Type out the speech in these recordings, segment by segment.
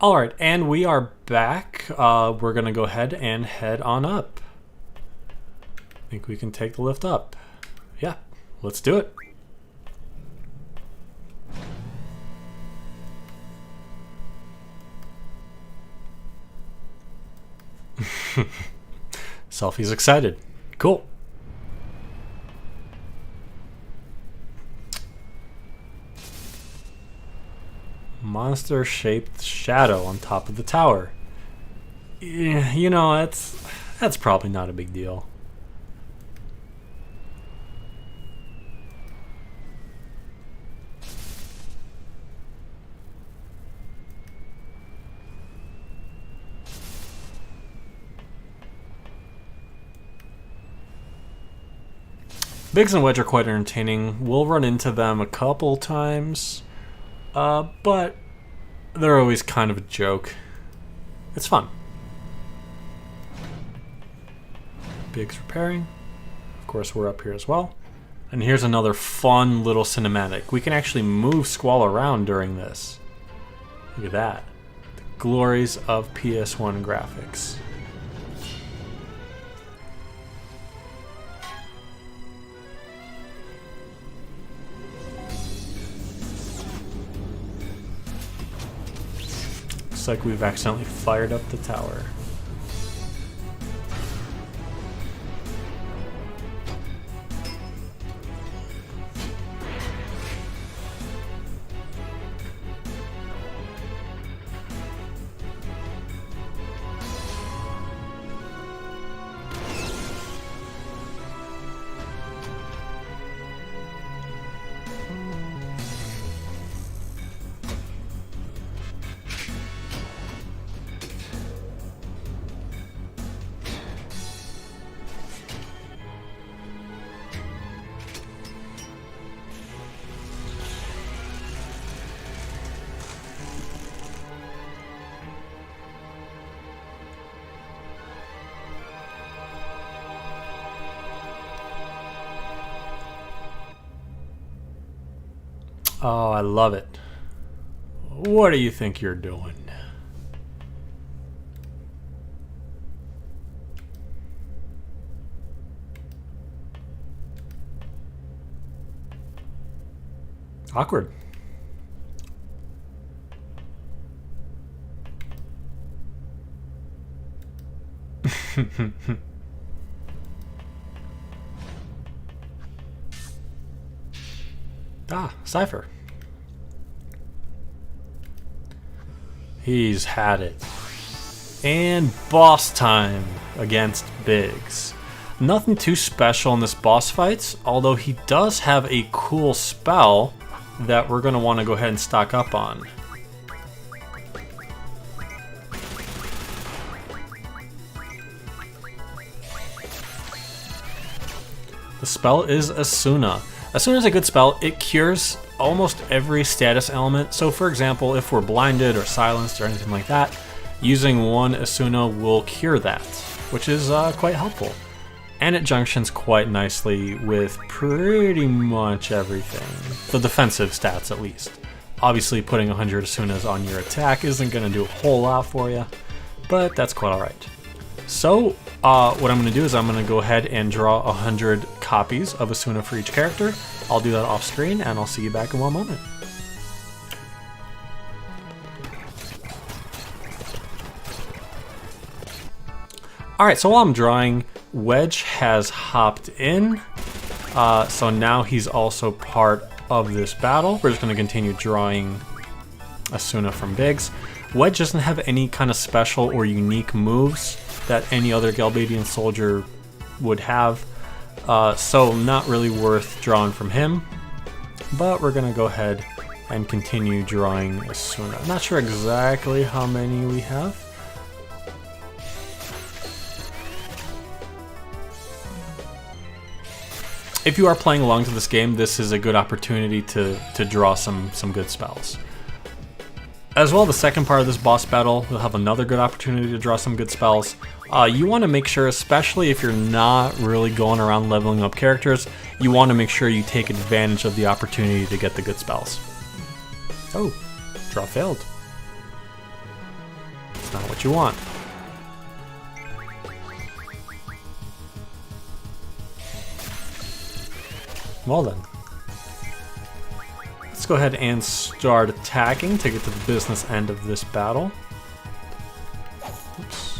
Alright, and we are back. We're gonna go ahead and head on up. I think we can take the lift up. Yeah, let's do it. Selfie's excited. Cool. Monster-shaped shadow on top of the tower. You know, that's probably not a big deal. Biggs and Wedge are quite entertaining. We'll run into them a couple times, but they're always kind of a joke. It's fun. Biggs repairing. Of course, we're up here as well. And here's another fun little cinematic. We can actually move Squall around during this. Look at that. The glories of PS1 graphics. Looks like we've accidentally fired up the tower. Oh, I love it. What do you think you're doing? Awkward. Ah, Cypher. He's had it. And boss time against Biggs. Nothing too special in this boss fight, although he does have a cool spell that we're going to want to go ahead and stock up on. The spell is Asuna. Asuna is a good spell. It cures almost every status element. So for example, if we're blinded or silenced or anything like that, using one Asuna will cure that, which is quite helpful. And it junctions quite nicely with pretty much everything. The defensive stats, at least. Obviously, putting 100 Asunas on your attack isn't going to do a whole lot for you, but that's quite alright. So, what I'm going to do is I'm going to go ahead and draw 100 copies of Asuna for each character. I'll do that off screen, and I'll see you back in one moment. Alright, so while I'm drawing, Wedge has hopped in, so now he's also part of this battle. We're just going to continue drawing Asuna from Biggs. Wedge doesn't have any kind of special or unique moves that any other Galbadian soldier would have, so not really worth drawing from him, but we're going to go ahead and continue drawing Asuna. I'm not sure exactly how many we have. If you are playing along to this game, this is a good opportunity to draw some good spells. As well, the second part of this boss battle, you'll have another good opportunity to draw some good spells. You want to make sure, especially if you're not really going around leveling up characters, you want to make sure you take advantage of the opportunity to get the good spells. Oh, draw failed. That's not what you want. Well then. Let's go ahead and start attacking to get to the business end of this battle. Oops.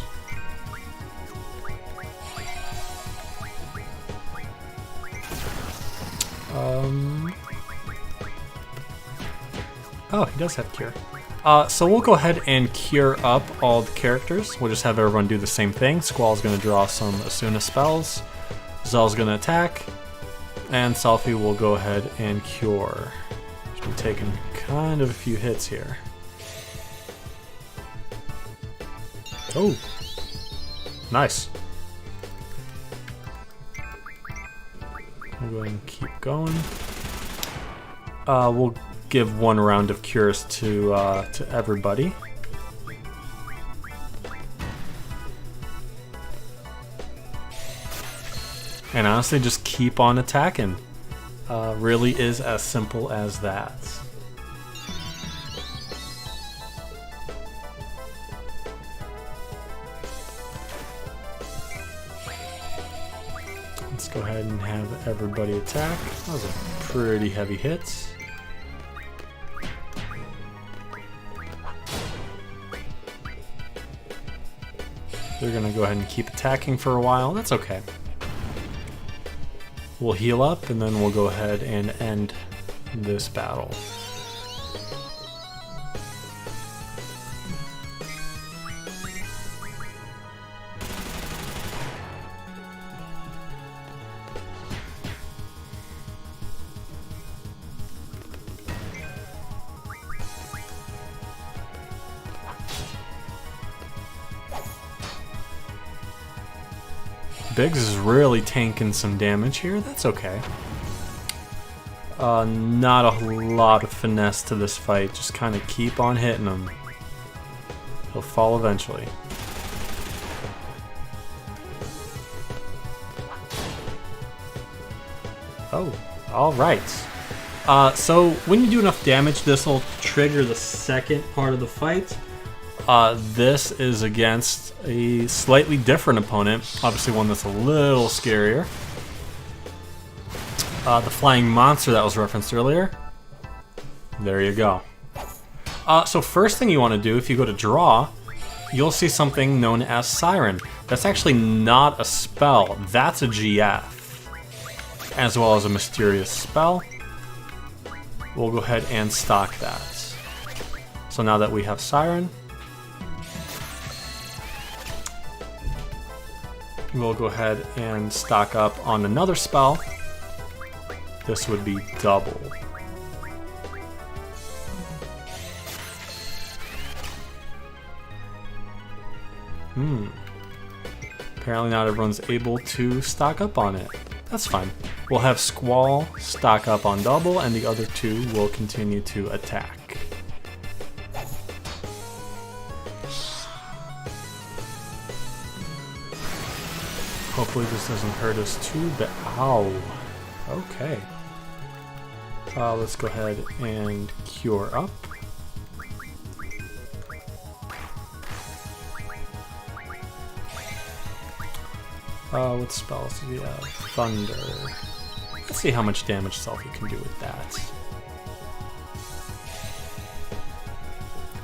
Oh, he does have cure. So we'll go ahead and cure up all the characters. We'll just have everyone do the same thing. Squall's going to draw some Asuna spells. Zell's going to attack. And Selphie will go ahead and cure. She's been taking kind of a few hits here. Oh, nice. I'll go ahead and keep going. We'll give one round of cures to everybody. And honestly, just keep on attacking. Really is as simple as that. Let's go ahead and have everybody attack. That was a pretty heavy hit. They're gonna go ahead and keep attacking for a while. That's okay. We'll heal up and then we'll go ahead and end this battle. Biggs is really tanking some damage here. That's okay. Not a lot of finesse to this fight. Just kind of keep on hitting him. He'll fall eventually. Oh, alright. So when you do enough damage, this will trigger the second part of the fight. This is against a slightly different opponent, obviously one that's a little scarier. The flying monster that was referenced earlier. There you go. So first thing you want to do, if you go to draw, you'll see something known as Siren. That's actually not a spell, that's a GF, as well as a mysterious spell. We'll go ahead and stock that. So now that we have Siren, we'll go ahead and stock up on another spell. This would be double. Apparently not everyone's able to stock up on it. That's fine. We'll have Squall stock up on double, and the other two will continue to attack. Hopefully this doesn't hurt us too bad. Ow. Okay. Let's go ahead and cure up. What spells do we have? Thunder. Let's see how much damage Selphie can do with that.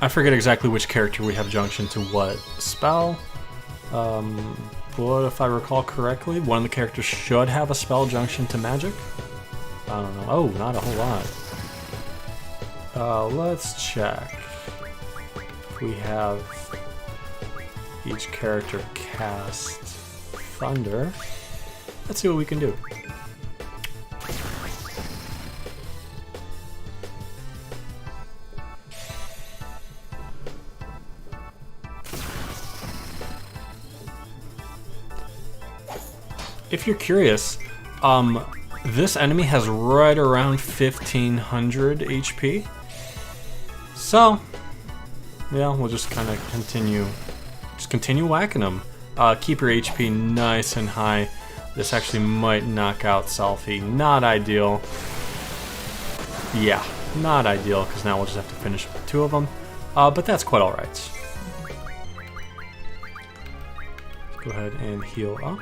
I forget exactly which character we have junction to what spell. But if I recall correctly, one of the characters should have a spell junction to magic. I don't know. Oh, not a whole lot. Let's check. We have each character cast Thunder. Let's see what we can do. If you're curious, this enemy has right around 1500 HP. So, yeah, we'll just kind of continue whacking them. Keep your HP nice and high. This actually might knock out Selphie. Not ideal. Yeah, not ideal, because now we'll just have to finish with two of them. But that's quite alright. Go ahead and heal up.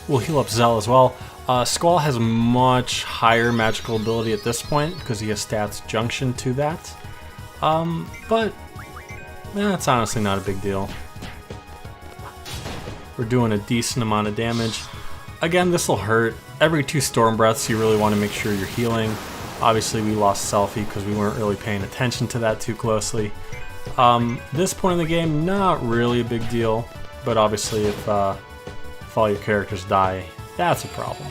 We'll heal up Zell as well. Squall has much higher magical ability at this point because he has stats junction to that. But it's honestly not a big deal. We're doing a decent amount of damage. Again, this will hurt. Every 2 storm breaths, you really want to make sure you're healing. Obviously, we lost Selfie because we weren't really paying attention to that too closely. This point in the game, not really a big deal, but obviously if all your characters die, that's a problem.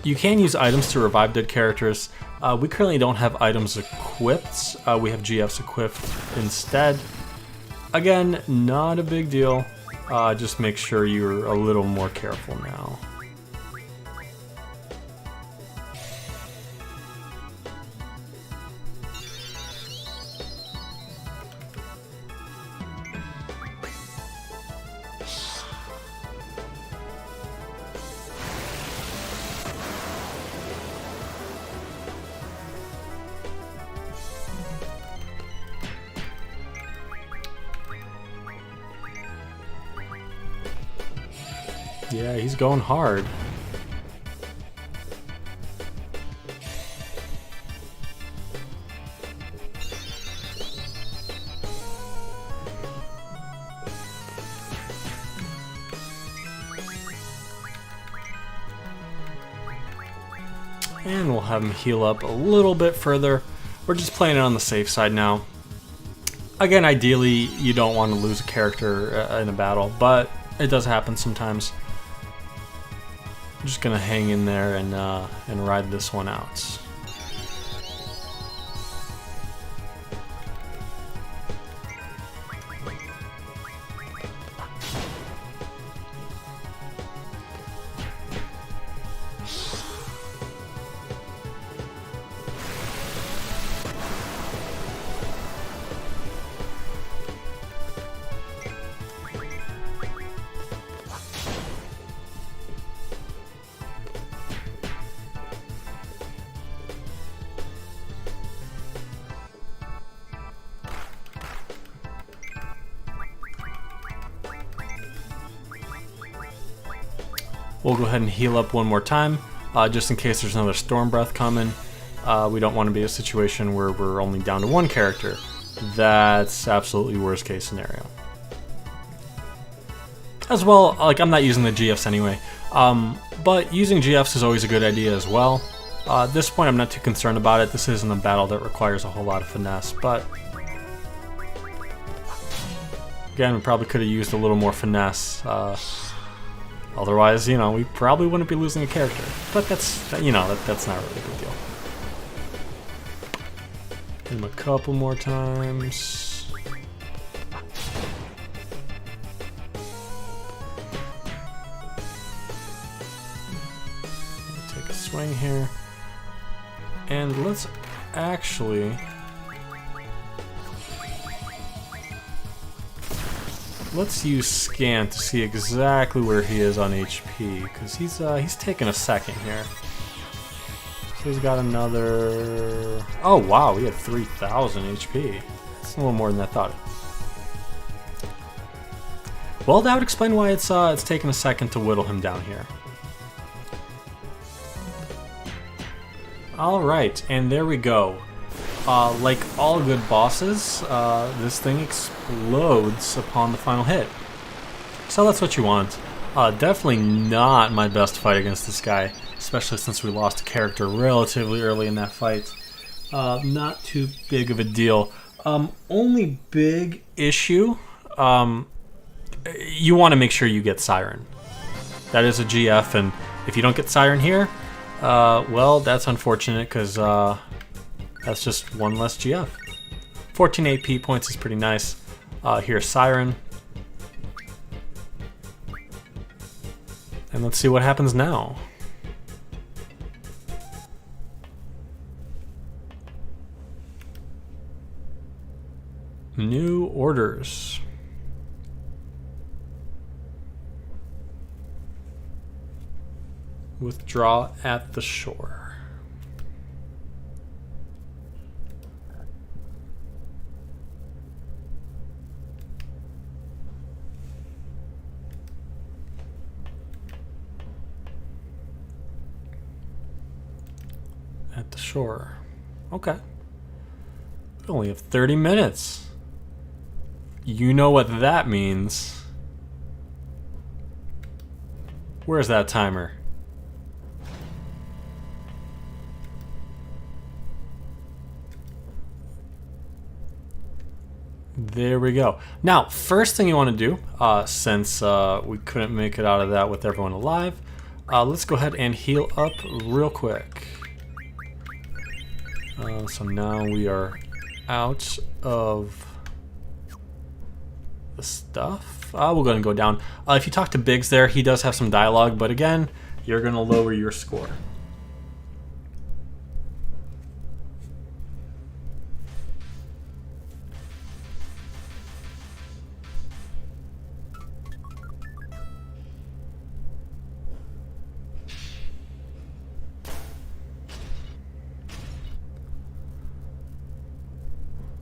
You can use items to revive dead characters. We currently don't have items equipped. We have GFs equipped instead. Again, not a big deal. Just make sure you're a little more careful now. Yeah, he's going hard. And we'll have him heal up a little bit further. We're just playing it on the safe side now. Again, ideally, you don't want to lose a character in a battle, but it does happen sometimes. I'm just gonna hang in there and ride this one out. We'll go ahead and heal up one more time, just in case there's another Storm Breath coming. We don't want to be in a situation where we're only down to 1 character. That's absolutely worst case scenario. As well, like, I'm not using the GFs anyway, but using GFs is always a good idea as well. At this point, I'm not too concerned about it. This isn't a battle that requires a whole lot of finesse, but again, we probably could have used a little more finesse. Otherwise, we probably wouldn't be losing a character. But that's not really a big deal. Hit him a couple more times. Take a swing here. And let's actually... Let's use scan to see exactly where he is on HP, because he's taking a second here. So he's got another... Oh wow, he had 3,000 HP. That's a little more than I thought. Well, that would explain why it's taken a second to whittle him down here. All right, and there we go. Like all good bosses, this thing explodes upon the final hit. So that's what you want. Definitely not my best fight against this guy, especially since we lost a character relatively early in that fight. Not too big of a deal. Only big issue, you want to make sure you get Siren. That is a GF, and if you don't get Siren here, well, that's unfortunate, because That's just one less GF. 14 AP points is pretty nice. Here's Siren. And let's see what happens now. New orders. Withdraw at the shore. At the shore. Okay. We only have 30 minutes. You know what that means. Where's that timer? There we go. Now, first thing you want to do, since we couldn't make it out of that with everyone alive, let's go ahead and heal up real quick. So now we are out of the stuff. We'll go ahead and go down. If you talk to Biggs there, he does have some dialogue, but again, you're going to lower your score.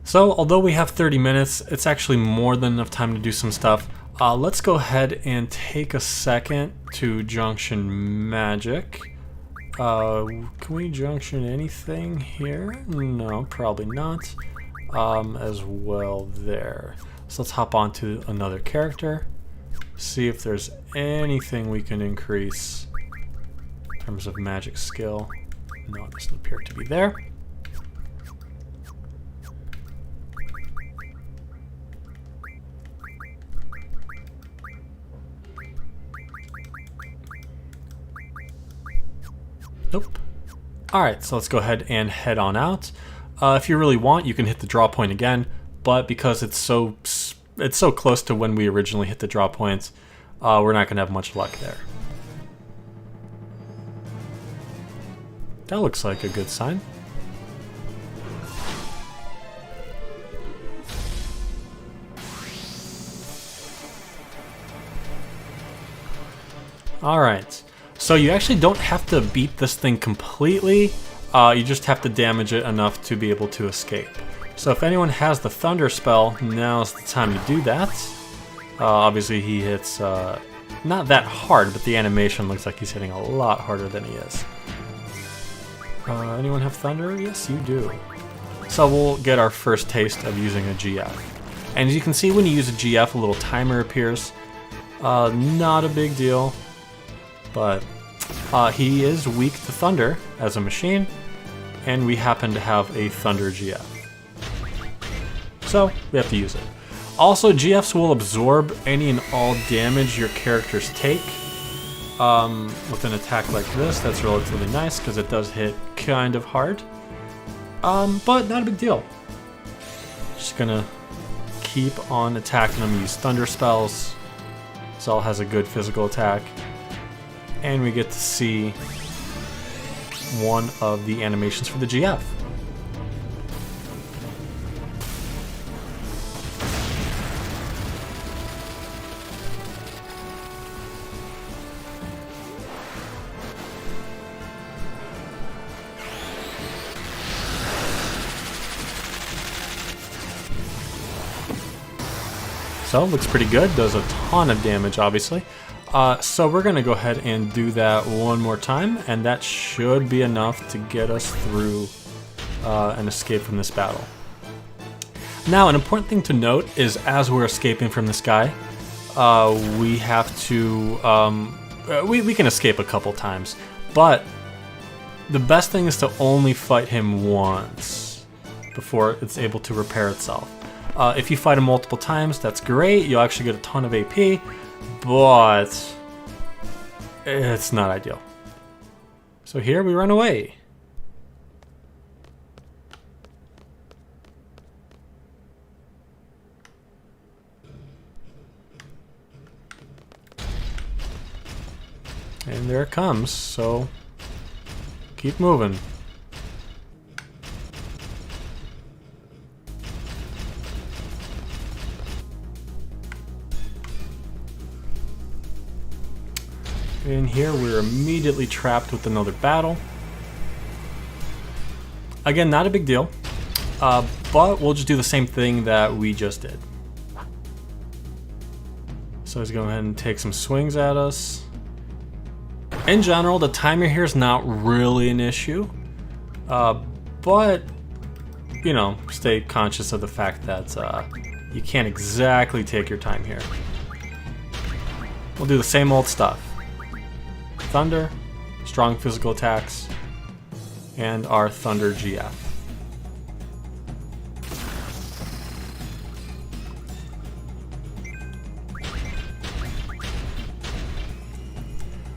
So, although we have 30 minutes, it's actually more than enough time to do some stuff. Let's go ahead and take a second to junction magic. Can we junction anything here? No, probably not. As well there. So let's hop on to another character. See if there's anything we can increase in terms of magic skill. No, it doesn't appear to be there. Nope. Alright, so let's go ahead and head on out. If you really want, you can hit the draw point again, but because it's so close to when we originally hit the draw points, we're not going to have much luck there. That looks like a good sign. Alright. So you actually don't have to beat this thing completely, you just have to damage it enough to be able to escape. So if anyone has the Thunder spell, now's the time to do that. Obviously he hits not that hard, but the animation looks like he's hitting a lot harder than he is. Anyone have Thunder? Yes, you do. So we'll get our first taste of using a GF. And as you can see, when you use a GF, a little timer appears. Not a big deal. But he is weak to Thunder as a machine, and we happen to have a Thunder GF. So we have to use it. Also, GFs will absorb any and all damage your characters take. With an attack like this, that's relatively nice because it does hit kind of hard. But not a big deal. Just gonna keep on attacking them, use Thunder spells. Zell has a good physical attack. And we get to see one of the animations for the GF. So, looks pretty good, does a ton of damage obviously. So we're going to go ahead and do that one more time, and that should be enough to get us through an escape from this battle. Now, an important thing to note is as we're escaping from this guy, we have to, we can escape a couple times, but the best thing is to only fight him once before it's able to repair itself. If you fight him multiple times, that's great, you'll actually get a ton of AP, but it's not ideal. So here we run away. And there it comes, so keep moving. In here, we're immediately trapped with another battle. Again, not a big deal, but we'll just do the same thing that we just did. So he's going to go ahead and take some swings at us. In general, the timer here is not really an issue, but, you know, stay conscious of the fact that you can't exactly take your time here. We'll do the same old stuff. Thunder, strong physical attacks, and our Thunder GF.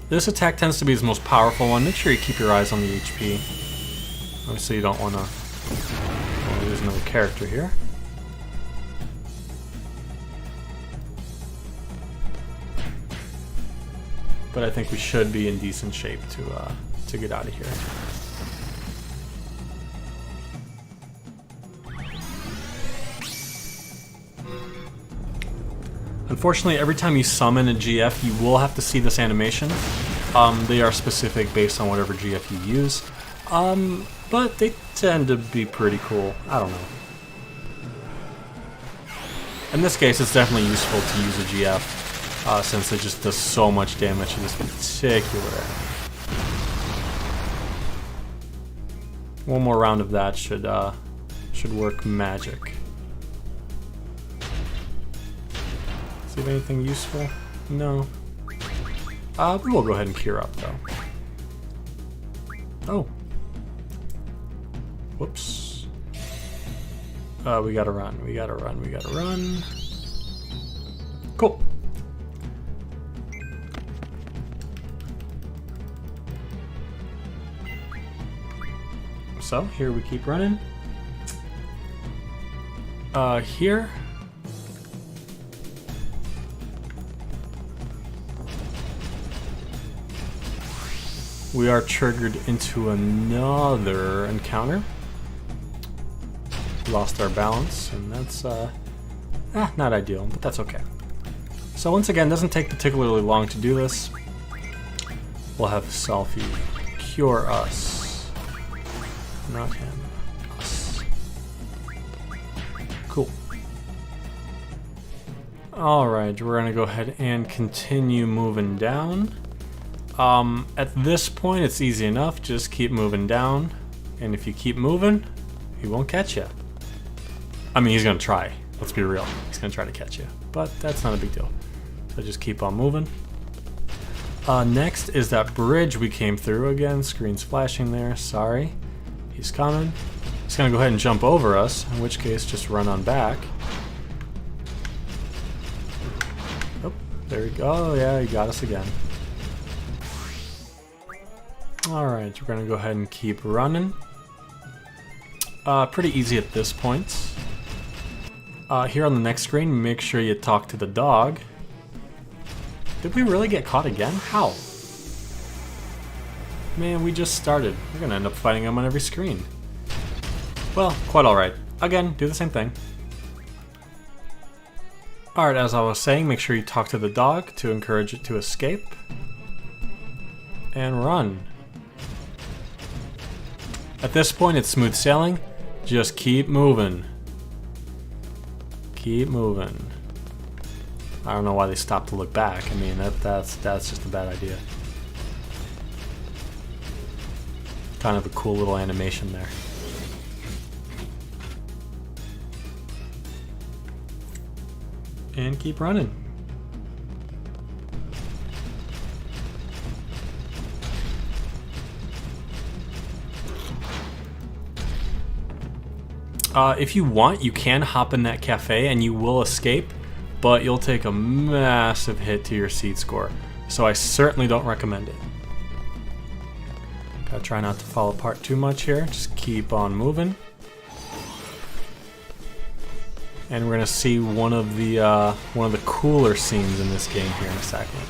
This attack tends to be the most powerful one. Make sure you keep your eyes on the HP. Obviously you don't want to lose another character here. But I think we should be in decent shape to get out of here. Unfortunately, every time you summon a GF, you will have to see this animation. They are specific based on whatever GF you use, but they tend to be pretty cool. I don't know. In this case, it's definitely useful to use a GF. Since it just does so much damage to this particular enemy. One more round of that should work magic. See if anything useful? No. We'll go ahead and cure up though. Oh. Whoops. We gotta run. We gotta run. We gotta run. Cool. So here we keep running. Here. We are triggered into another encounter. Lost our balance, and that's not ideal, but that's okay. So once again, doesn't take particularly long to do this. We'll have Selfie cure us. Not him. Us. Cool. Alright, we're gonna go ahead and continue moving down. At this point, it's easy enough. Just keep moving down. And if you keep moving, he won't catch you. I mean, he's gonna try. Let's be real. He's gonna try to catch you. But that's not a big deal. So just keep on moving. Next is that bridge we came through. Again, screen's flashing there. Sorry. He's coming. He's gonna go ahead and jump over us, in which case just run on back. Oh, there we go. Oh, yeah, he got us again. Alright, we're gonna go ahead and keep running. Pretty easy at this point. Here on the next screen, make sure you talk to the dog. Did we really get caught again? How? Man, we just started. We're gonna end up fighting him on every screen. Well, quite alright. Again, do the same thing. Alright, as I was saying, make sure you talk to the dog to encourage it to escape. And run. At this point, it's smooth sailing. Just keep moving. Keep moving. I don't know why they stopped to look back. I mean, that's just a bad idea. Kind of a cool little animation there. And keep running. If you want, you can hop in that cafe and you will escape, but you'll take a massive hit to your seed score. So I certainly don't recommend it. Gotta try not to fall apart too much here. Just keep on moving. And we're gonna see one of the cooler scenes in this game here in a second.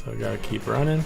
So gotta keep running.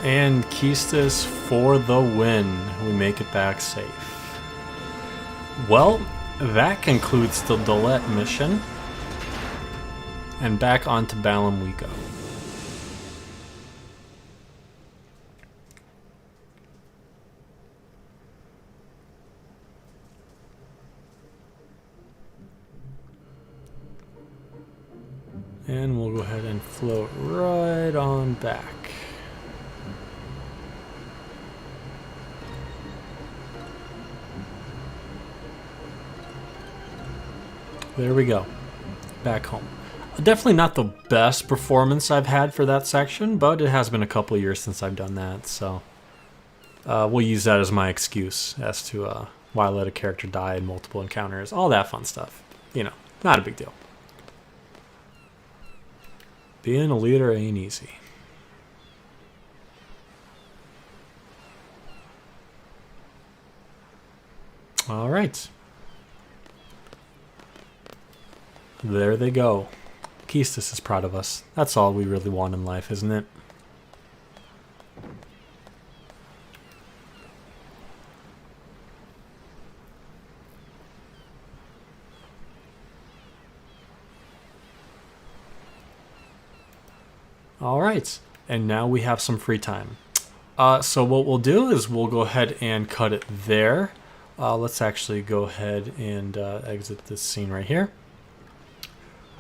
And Keistis for the win. We make it back safe. Well, that concludes the Dalet mission. And back onto Balam we go. And we'll go ahead and float right on back. There we go. Back home. Definitely not the best performance I've had for that section, but it has been a couple of years since I've done that, so we'll use that as my excuse as to why I let a character die in multiple encounters. All that fun stuff. You know, not a big deal. Being a leader ain't easy. All right. There they go. Keistis is proud of us. That's all we really want in life, isn't it? All right, and now we have some free time. So what we'll do is we'll go ahead and cut it there. Let's actually go ahead and exit this scene right here.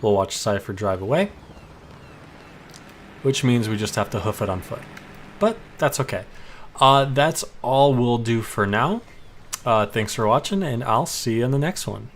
We'll watch Cypher drive away, which means we just have to hoof it on foot. But that's okay. That's all we'll do for now. Thanks for watching, and I'll see you in the next one.